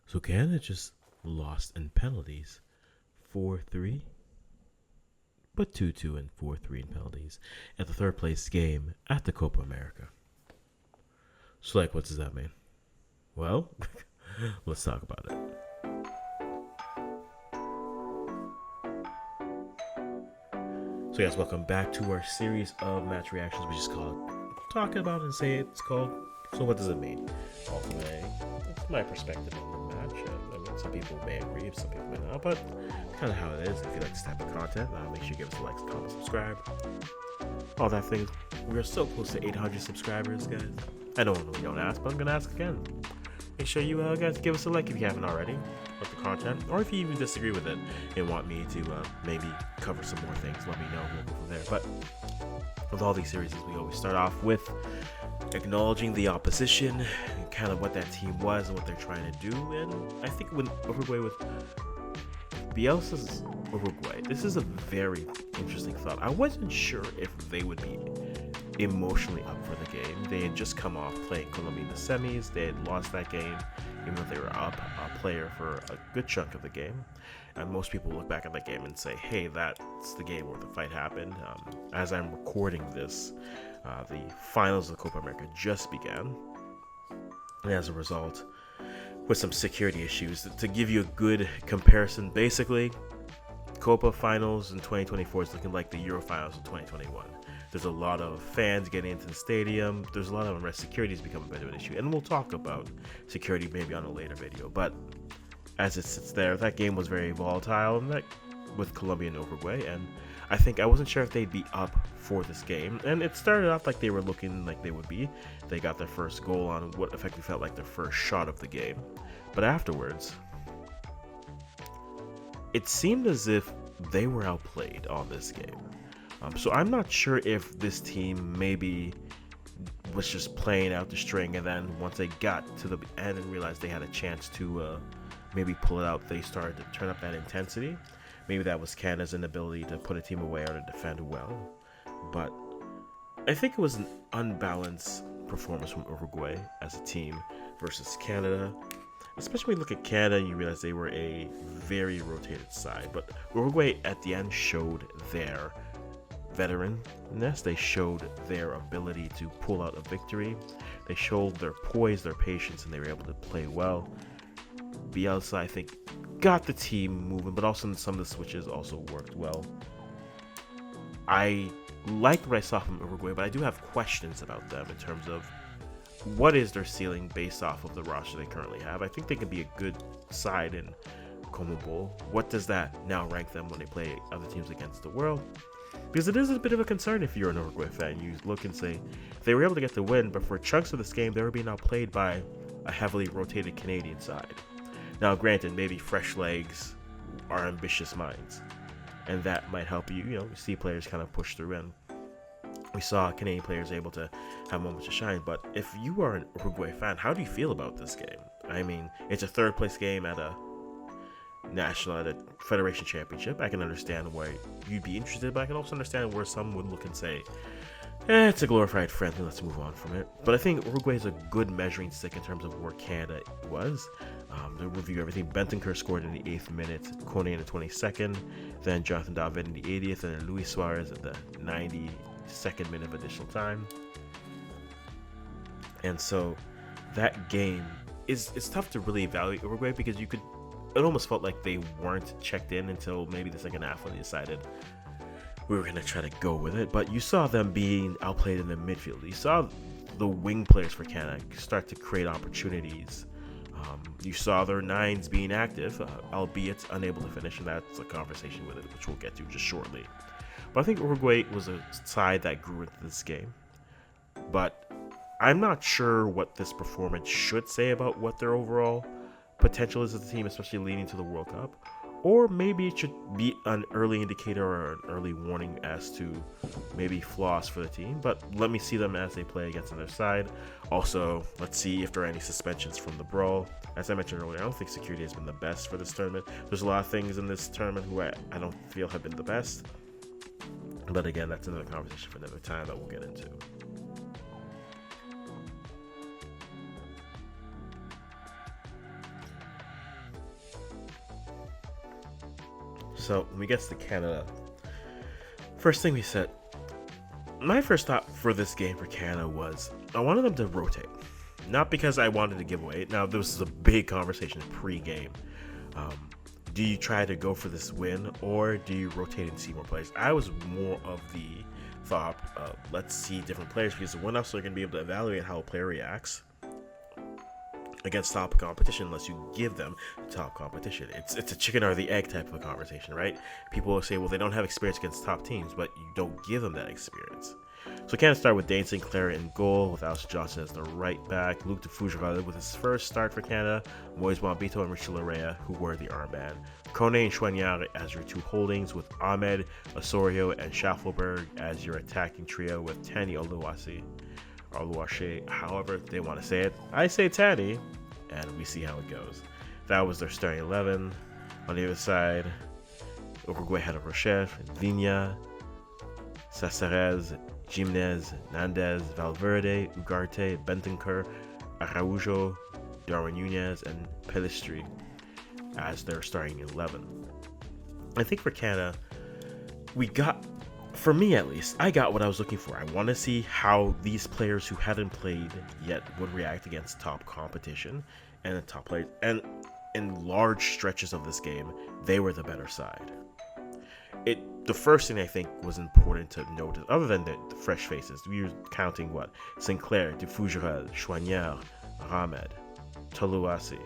So Canada just lost in penalties 4-3, but 2-2 and 4-3 in penalties at the third place game at the Copa America. So, what does that mean? Well, let's talk about it. So, yes, welcome back to our series of match reactions, which is called Talking About and Say It. It's called So What Does It Mean? Ultimately, it's my perspective on the match. I mean, some people may agree, some people may not, but kind of how it is. If you like this type of content, make sure you give us a like, comment, subscribe, all that things. We are so close to 800 subscribers, guys. I know we don't ask, but I'm gonna ask again. Make sure you guys give us a like if you haven't already of the content, or if you even disagree with it and want me to maybe cover some more things, let me know. We'll go from there. But with all these series, we always start off with acknowledging the opposition and kind of what that team was and what they're trying to do. And I think when Uruguay with Bielsa's Uruguay, this is a very interesting thought. I wasn't sure if they would be emotionally up for the game. They had just come off playing Colombia in the semis. They had lost that game, even though they were up a player for a good chunk of the game. And most people look back at that game and say, hey, that's the game where the fight happened. As I'm recording this, the finals of the Copa America just began. And as a result, with some security issues, to give you a good comparison, basically, Copa finals in 2024 is looking like the Euro finals in 2021. There's a lot of fans getting into the stadium. There's a lot of unrest. Security has become a bit of an issue. And we'll talk about security maybe on a later video. But as it sits there, that game was very volatile and with Colombia and Uruguay. And I think I wasn't sure if they'd be up for this game. And it started off like they were looking like they would be. They got their first goal on what effectively felt like their first shot of the game. But afterwards, it seemed as if they were outplayed on this game. So I'm not sure if this team maybe was just playing out the string, and then once they got to the end and realized they had a chance to maybe pull it out, they started to turn up that intensity. Maybe that was Canada's inability to put a team away or to defend well. But I think it was an unbalanced performance from Uruguay as a team versus Canada. Especially when you look at Canada and you realize they were a very rotated side. But Uruguay at the end showed their veteranness. They showed their ability to pull out a victory. They showed their poise, their patience, and they were able to play well. Bielsa, I think, got the team moving, but also some of the switches also worked well. I liked what I saw from Uruguay, but I do have questions about them in terms of what is their ceiling based off of the roster they currently have. I think they could be a good side in CONMEBOL. What does that now rank them when they play other teams against the world? Because it is a bit of a concern if you're an Uruguay fan. You look and say, they were able to get the win, but for chunks of this game, they were being outplayed by a heavily rotated Canadian side. Now, granted, maybe fresh legs are ambitious minds, and that might help you, see players kind of push through, and we saw Canadian players able to have moments to shine. But if you are an Uruguay fan, how do you feel about this game? I mean, it's a third place game at a Federation Championship. I can understand why you'd be interested, but I can also understand where some would look and say, it's a glorified friendly, let's move on from it. But I think Uruguay is a good measuring stick in terms of where Canada was. To review everything, Bentancur scored in the 8th minute, Kone in the 22nd, then Jonathan David in the 80th, and then Luis Suarez at the 92nd minute of additional time. And so that game it's tough to really evaluate Uruguay because it almost felt like they weren't checked in until maybe the second half when they decided we were going to try to go with it. But you saw them being outplayed in the midfield. You saw the wing players for Canada start to create opportunities. You saw their nines being active, albeit unable to finish, and that's a conversation with it, which we'll get to just shortly. But I think Uruguay was a side that grew into this game. But I'm not sure what this performance should say about what their overall potential is as a team, especially leading to the World Cup. Or maybe it should be an early indicator or an early warning as to maybe flaws for the team. But let me see them as they play against the other side. Also, let's see if there are any suspensions from the brawl. As I mentioned earlier, I don't think security has been the best for this tournament. There's a lot of things in this tournament who I don't feel have been the best. But again, that's another conversation for another time that we'll get into. So when we get to Canada, first thing we said, my first thought for this game for Canada was I wanted them to rotate. Not because I wanted to give away. Now, this was a big conversation pre-game. Do you try to go for this win, or do you rotate and see more players? I was more of the thought of let's see different players, because the one else are going to be able to evaluate how a player reacts against top competition unless you give them top competition. It's a chicken or the egg type of a conversation, right? People will say, well, they don't have experience against top teams, but you don't give them that experience. So Canada start with Dane Sinclair in goal, with Alistair Johnson as the right back, Luc de Fougerolles with his first start for Canada, Moise Bombito and Richie Larea, who wore the armband, Kone and Chouanière as your two holdings, with Ahmed, Osorio, and Schaffelberg as your attacking trio, with Tani Oluwaseyi, however they want to say it. I say Tani, and we see how it goes. That was their starting 11. On the other side, Uruguay had a Rochelle, Vigna, Caceres, Jimenez, Nandez, Valverde, Ugarte, Bentancur, Araujo, Darwin Nunez, and Pelistri as their starting 11. I think for Canada, we got, for me at least, I got what I was looking for. I want to see how these players who hadn't played yet would react against top competition and the top players. And in large stretches of this game, they were the better side. The first thing I think was important to notice, other than the fresh faces, we were counting what? Sinclair, de Fougerolles, Chouanière, Ahmed, Toluwasi.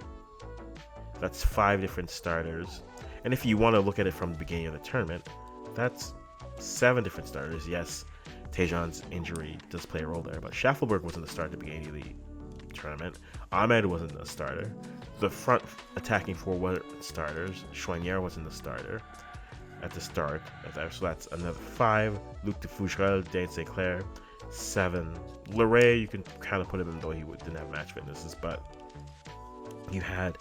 That's 5 different starters. And if you want to look at it from the beginning of the tournament, that's 7 different starters. Yes, Tejan's injury does play a role there, but Schaffelberg wasn't the start at the beginning of the tournament. Ahmed wasn't a starter. The front attacking 4 were starters. Chouanière wasn't the starter at the start of that, so that's another 5. Luc de Fougerolles, Dane Sinclair, 7. Larea, you can kind of put him in, though he didn't have match fitnesses, but you had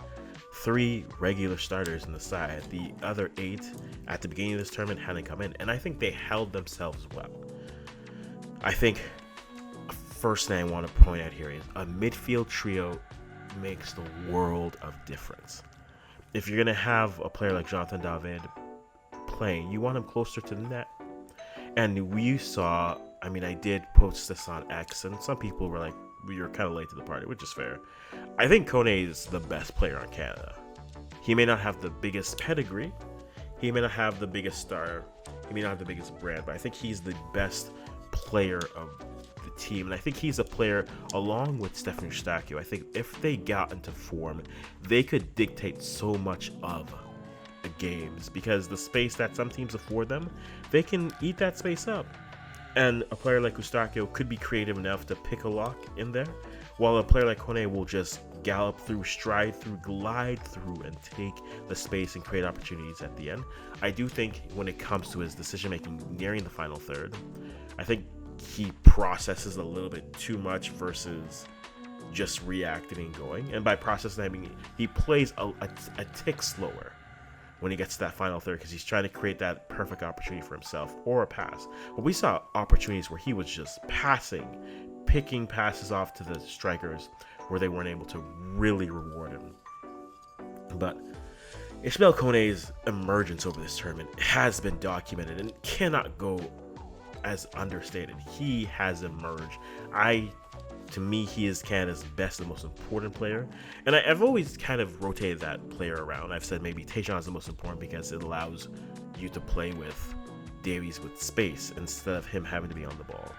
3 regular starters in the side. The other 8 at the beginning of this tournament hadn't come in, and I think they held themselves well. I think first thing I want to point out here is a midfield trio makes the world of difference. If you're going to have a player like Jonathan David playing, you want him closer to the net. And we saw, I did post this on X, and some people were like, you're kind of late to the party, which is fair. I think Kone is the best player on Canada. He may not have the biggest pedigree, he may not have the biggest star, he may not have the biggest brand, but I think he's the best player of the team. And I think he's a player, along with Stefan Eustáquio, I think if they got into form, they could dictate so much of the games, because the space that some teams afford them, they can eat that space up. And a player like Eustáquio could be creative enough to pick a lock in there, while a player like Kone will just gallop through, stride through, glide through, and take the space and create opportunities at the end. I do think when it comes to his decision making nearing the final third, I think he processes a little bit too much versus just reacting and going. And by processing, I mean he plays a tick slower when he gets to that final third, because he's trying to create that perfect opportunity for himself or a pass. But we saw opportunities where he was just passing, picking passes off to the strikers where they weren't able to really reward him. But Ishmael Kone's emergence over this tournament has been documented and cannot go as understated. He has emerged. To me, he is Canada's best and most important player. And I've always kind of rotated that player around. I've said maybe Tejan is the most important because it allows you to play with Davies with space instead of him having to be on the ball.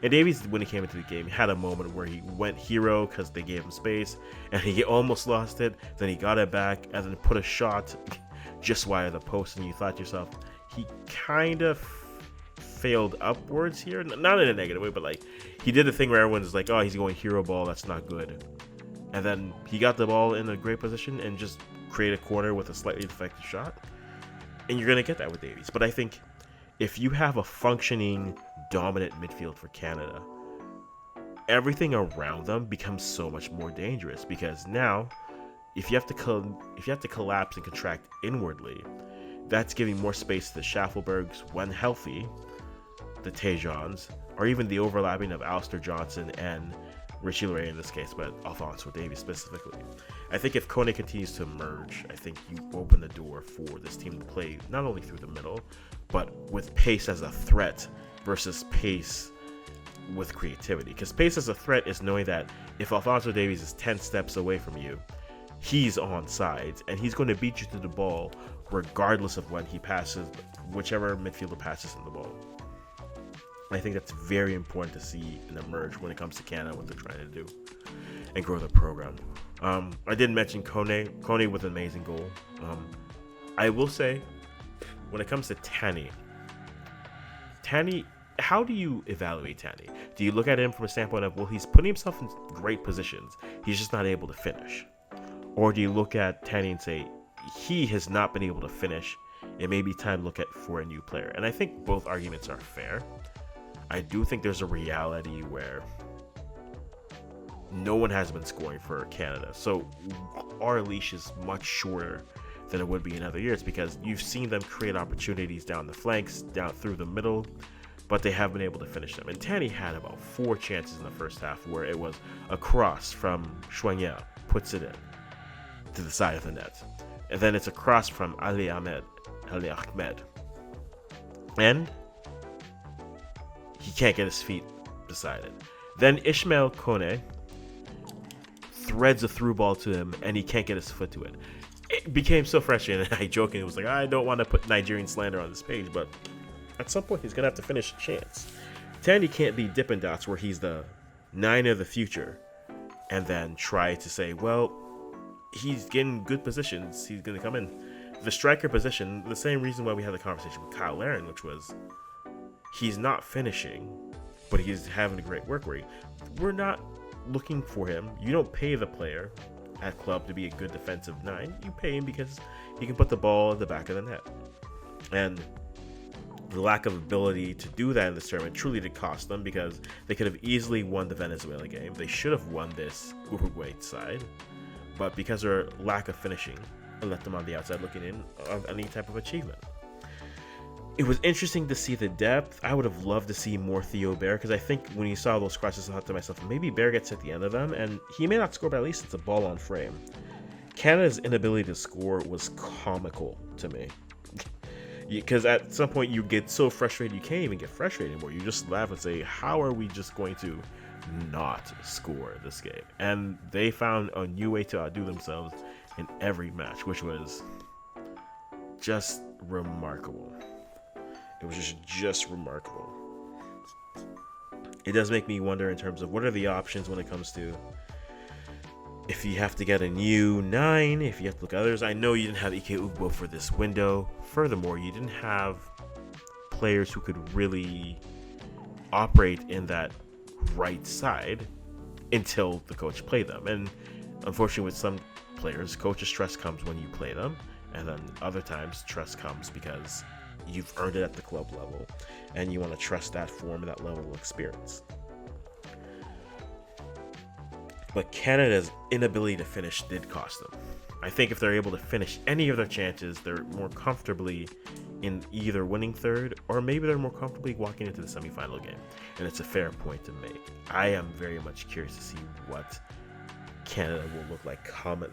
And Davies, when he came into the game, he had a moment where he went hero because they gave him space, and he almost lost it. Then he got it back and then put a shot just wide of the post, and you thought to yourself, he kind of failed upwards here, not in a negative way, but like he did the thing where everyone's like, oh, he's going hero ball, that's not good. And then he got the ball in a great position and just created a corner with a slightly defective shot, and you're gonna get that with Davies. But I think if you have a functioning dominant midfield for Canada, everything around them becomes so much more dangerous, because now if you have to collapse and contract inwardly, that's giving more space to the Schaffelbergs when healthy, the Tejans, or even the overlapping of Alistair Johnson and Richie Larea in this case, but Alphonso Davies specifically. I think if Kone continues to emerge, I think you open the door for this team to play not only through the middle, but with pace as a threat versus pace with creativity. Because pace as a threat is knowing that if Alphonso Davies is 10 steps away from you, he's on sides and he's going to beat you to the ball regardless of when he passes, whichever midfielder passes him the ball. I think that's very important to see and emerge when it comes to Canada, what they're trying to do and grow their program. I did mention Kone with an amazing goal. I will say, when it comes to Tani, how do you evaluate Tani? Do you look at him from a standpoint of, well, he's putting himself in great positions, he's just not able to finish? Or do you look at Tani and say, he has not been able to finish, it may be time to look for a new player? And I think both arguments are fair. I do think there's a reality where no one has been scoring for Canada, so our leash is much shorter than it would be in other years, because you've seen them create opportunities down the flanks, down through the middle, but they have been able to finish them. And Tani had about 4 chances in the first half where it was a cross from Chouanier, puts it in to the side of the net, and then it's a cross from Ali Ahmed, and he can't get his feet beside it. Then Ismail Kone threads a through ball to him, and he can't get his foot to it. It became so frustrating, and I jokingly was like, I don't want to put Nigerian slander on this page, but at some point he's going to have to finish a chance. Tandy can't be Dippin' Dots where he's the 9 of the future and then try to say, well, he's getting good positions, he's going to come in. The striker position, the same reason why we had the conversation with Kyle Larin, which was he's not finishing, but he's having a great work rate. We're not looking for him. You don't pay the player at club to be a good defensive 9. You pay him because he can put the ball at the back of the net. And the lack of ability to do that in this tournament truly did cost them, because they could have easily won the Venezuela game. They should have won this Uruguay side, but because of their lack of finishing, it left them on the outside looking in of any type of achievement. It was interesting to see the depth. I would have loved to see more Theo Bair, because I think when you saw those crosses, I thought to myself, maybe Bair gets at the end of them, and he may not score, but at least it's a ball on frame. Canada's inability to score was comical to me. Because at some point you get so frustrated, you can't even get frustrated anymore. You just laugh and say, how are we just going to not score this game? And they found a new way to outdo themselves in every match, which was just remarkable. It was just remarkable. It does make me wonder in terms of what are the options when it comes to if you have to get a new 9, if you have to look at others. I know you didn't have Ike Ugbo for this window. Furthermore, you didn't have players who could really operate in that right side until the coach played them. And unfortunately with some players, coach's trust comes when you play them, and then other times trust comes because you've earned it at the club level and you want to trust that form and that level of experience. But Canada's inability to finish did cost them. I think if they're able to finish any of their chances, they're more comfortably in either winning third, or maybe they're more comfortably walking into the semifinal game. And it's a fair point to make. I am very much curious to see what Canada will look like come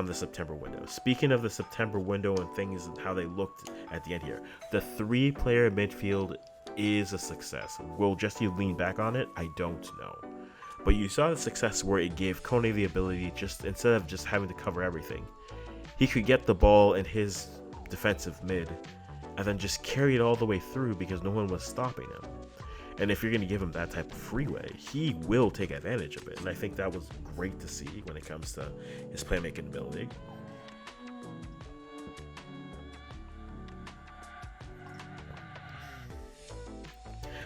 the September window. Speaking of the September window and things and how they looked at the end here, the 3-player midfield is a success. Will Jesse lean back on it? I don't know. But you saw the success where it gave Kone the ability, just instead of just having to cover everything, he could get the ball in his defensive mid and then just carry it all the way through because no one was stopping him. And if you're going to give him that type of freeway, he will take advantage of it. And I think that was great to see when it comes to his playmaking ability.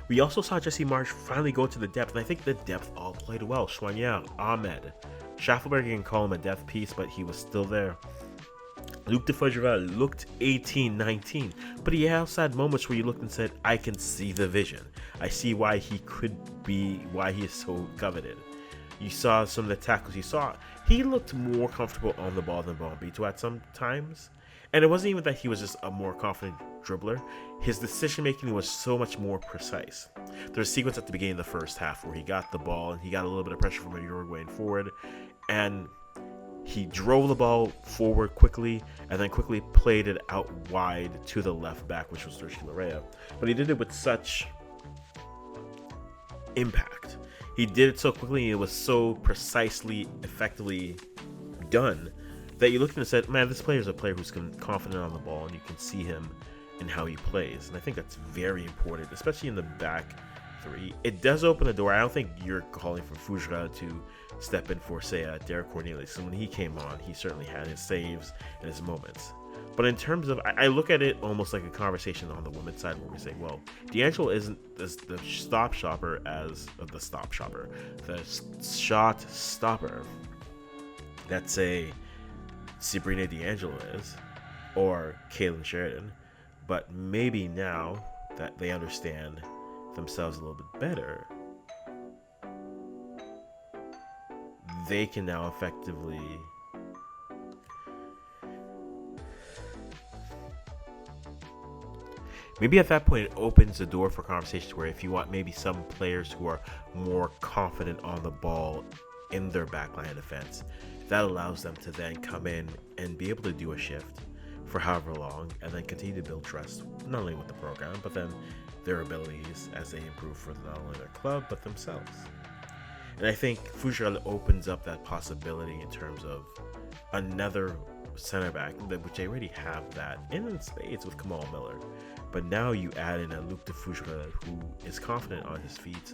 We also saw Jesse Marsch finally go to the depth, and I think the depth all played well. Chouanier, Ahmed, Schaffelberg, you can call him a depth piece, but he was still there. Luc de Fougerel looked 18, 19, but he also had moments where you looked and said, I can see the vision. I see why he could be, why he is so coveted. You saw some of the tackles you saw. He looked more comfortable on the ball than Bombito at some times. And it wasn't even that he was just a more confident dribbler. His decision-making was so much more precise. There's a sequence at the beginning of the first half where he got the ball and he got a little bit of pressure from a Uruguayan forward. And he drove the ball forward quickly and then quickly played it out wide to the left back, which was Sergio Larea. But he did it with such impact. He did it so quickly, and it was so precisely, effectively done that you looked and said, man, this player is a player who's confident on the ball, and you can see him in how he plays. And I think that's very important, especially in the back three. It does open the door. I don't think you're calling for Fujira to step in for, say, Derek Cornelius. And when he came on, he certainly had his saves and his moments. But in terms of, I look at it almost like a conversation on the women's side where we say, well, D'Angelo isn't the shot stopper that, say, Sabrina D'Angelo is, or Kaylin Sheridan. But maybe now that they understand themselves a little bit better, they can now effectively maybe at that point it opens the door for conversations where if you want maybe some players who are more confident on the ball in their backline defense, that allows them to then come in and be able to do a shift for however long and then continue to build trust, not only with the program, but then their abilities as they improve for not only their club, but themselves. And I think Fujira opens up that possibility in terms of another center back, which they already have that in spades with Kamal Miller. But now you add in a Luke de Fujira who is confident on his feet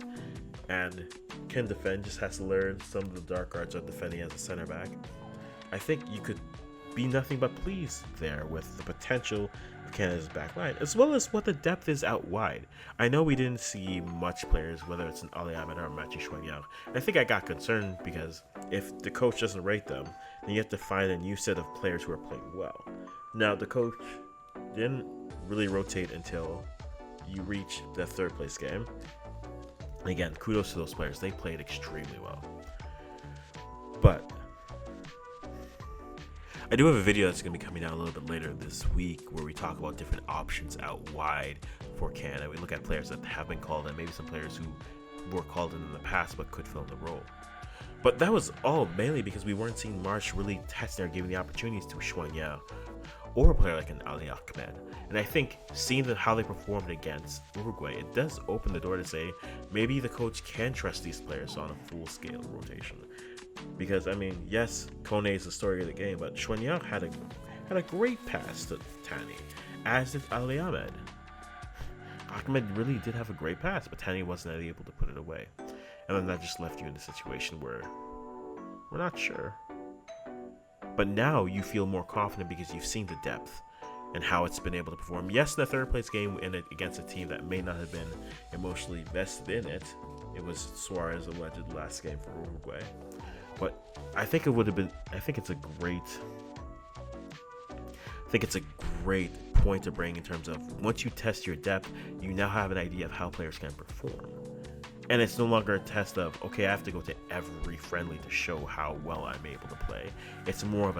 and can defend, just has to learn some of the dark arts of defending as a center back. I think you could be nothing but pleased there with the potential of Canada's back line, as well as what the depth is out wide. I know we didn't see much players, whether it's an Ali Ahmed or Mathieu Chouanian. I think I got concerned because if the coach doesn't rate them, then you have to find a new set of players who are playing well. Now, the coach didn't really rotate until you reach the third place game. And again, kudos to those players. They played extremely well. But I do have a video that's going to be coming out a little bit later this week where we talk about different options out wide for Canada. We look at players that have been called in, maybe some players who were called in the past but could fill in the role. But that was all mainly because we weren't seeing Marsh really testing or giving the opportunities to Chouanian or a player like an Ali Ahmed. And I think seeing how they performed against Uruguay, it does open the door to say maybe the coach can trust these players on a full-scale rotation. Because, I mean, yes, Kone is the story of the game, but Chouanian had a great pass to Tani, as did Ali Ahmed. Ahmed really did have a great pass, but Tani wasn't able to put it away. And then that just left you in a situation where we're not sure. But now you feel more confident because you've seen the depth and how it's been able to perform. Yes, in the third place game against a team that may not have been emotionally vested in it. It was Suarez alleged last game for Uruguay. But I think it would have been, I think it's a great point to bring in terms of once you test your depth, you now have an idea of how players can perform. And it's no longer a test of, okay, I have to go to every friendly to show how well I'm able to play. It's more of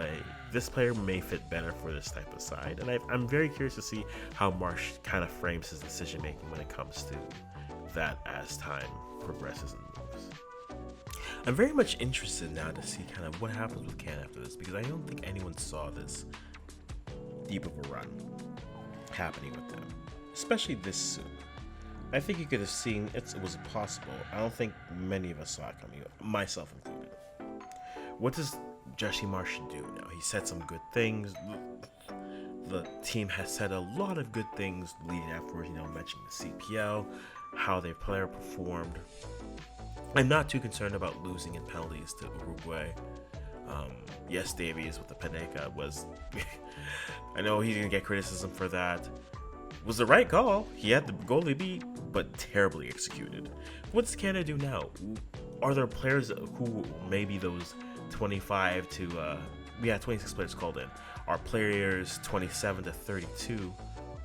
this player may fit better for this type of side. And I'm very curious to see how Marsh kind of frames his decision making when it comes to that as time progresses and moves. I'm very much interested now to see kind of what happens with Canada after this, because I don't think anyone saw this deep of a run happening with them, especially this soon. I think you could have seen it was possible. I don't think many of us saw it coming, myself included. What does Jesse Marsh do now? He said some good things. The team has said a lot of good things leading afterwards, mentioning the CPL, how their player performed. I'm not too concerned about losing in penalties to Uruguay. Yes, Davies with the Panenka was... I know he's going to get criticism for that. Was the right call. He had the goalie beat, but terribly executed. What does Canada do now? Are there players who maybe those 25 to... 26 players called in. Are players 27 to 32?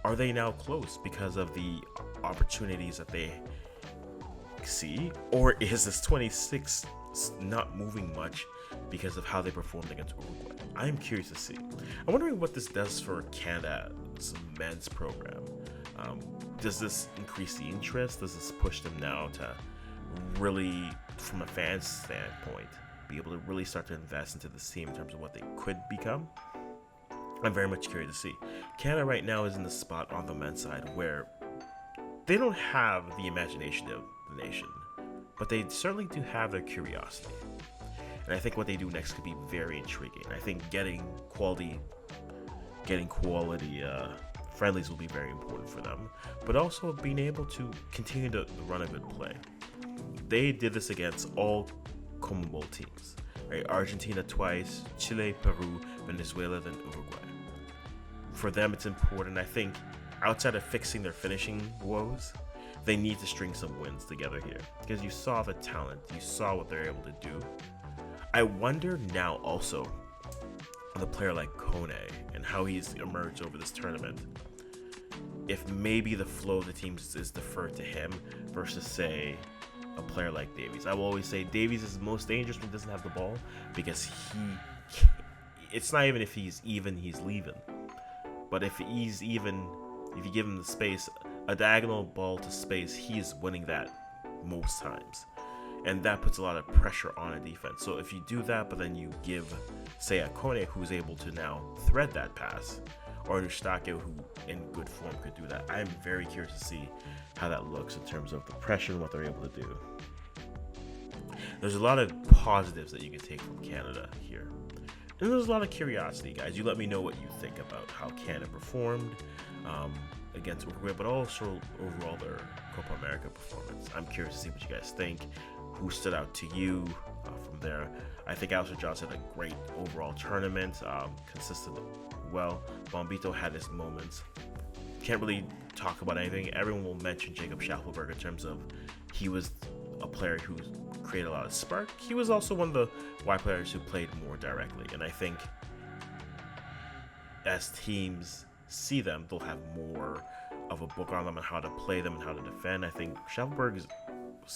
Are they now close because of the opportunities that they see? Or is this 26 not moving much because of how they performed against Uruguay? I'm curious to see. I'm wondering what this does for Canada's men's program. Does this increase the interest? Does this push them now to really, from a fan standpoint, be able to really start to invest into this team in terms of what they could become. I'm very much curious to see. Canada right now is in the spot on the men's side where they don't have the imagination of the nation, but they certainly do have their curiosity. And I think what they do next could be very intriguing. I think getting quality friendlies will be very important for them, but also being able to continue to run a good play. They did this against all CONMEBOL teams, right? Argentina twice, Chile, Peru, Venezuela, then Uruguay. For them, it's important. I think outside of fixing their finishing woes, they need to string some wins together here, because you saw the talent, you saw what they're able to do. I wonder now also on the player like Kone and how he's emerged over this tournament, if maybe the flow of the teams is deferred to him versus, say, a player like Davies. I will always say Davies is most dangerous when he doesn't have the ball, because it's not even if he's leaving, but if you give him the space, a diagonal ball to space, he is winning that most times. And that puts a lot of pressure on a defense. So if you do that, but then you give, say, a Kone who's able to now thread that pass, or Eustachio who in good form could do that, I'm very curious to see how that looks in terms of the pressure and what they're able to do. There's a lot of positives that you can take from Canada here. And there's a lot of curiosity, guys. You let me know what you think about how Canada performed against Uruguay, but also overall their Copa America performance. I'm curious to see what you guys think. Who stood out to you from there? I think Alistair Johnson had a great overall tournament, consistent well. Bombito had his moments. Can't really talk about anything. Everyone will mention Jacob Schaffelberg in terms of he was a player who created a lot of spark. He was also one of the Y players who played more directly, and I think as teams see them, they'll have more of a book on them and how to play them and how to defend. I think Schaffelberg's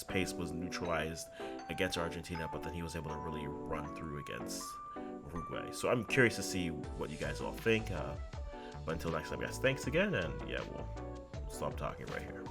pace was neutralized against Argentina, but then he was able to really run through against Uruguay. So I'm curious to see what you guys all think. But until next time, guys, thanks again, and yeah, we'll stop talking right here.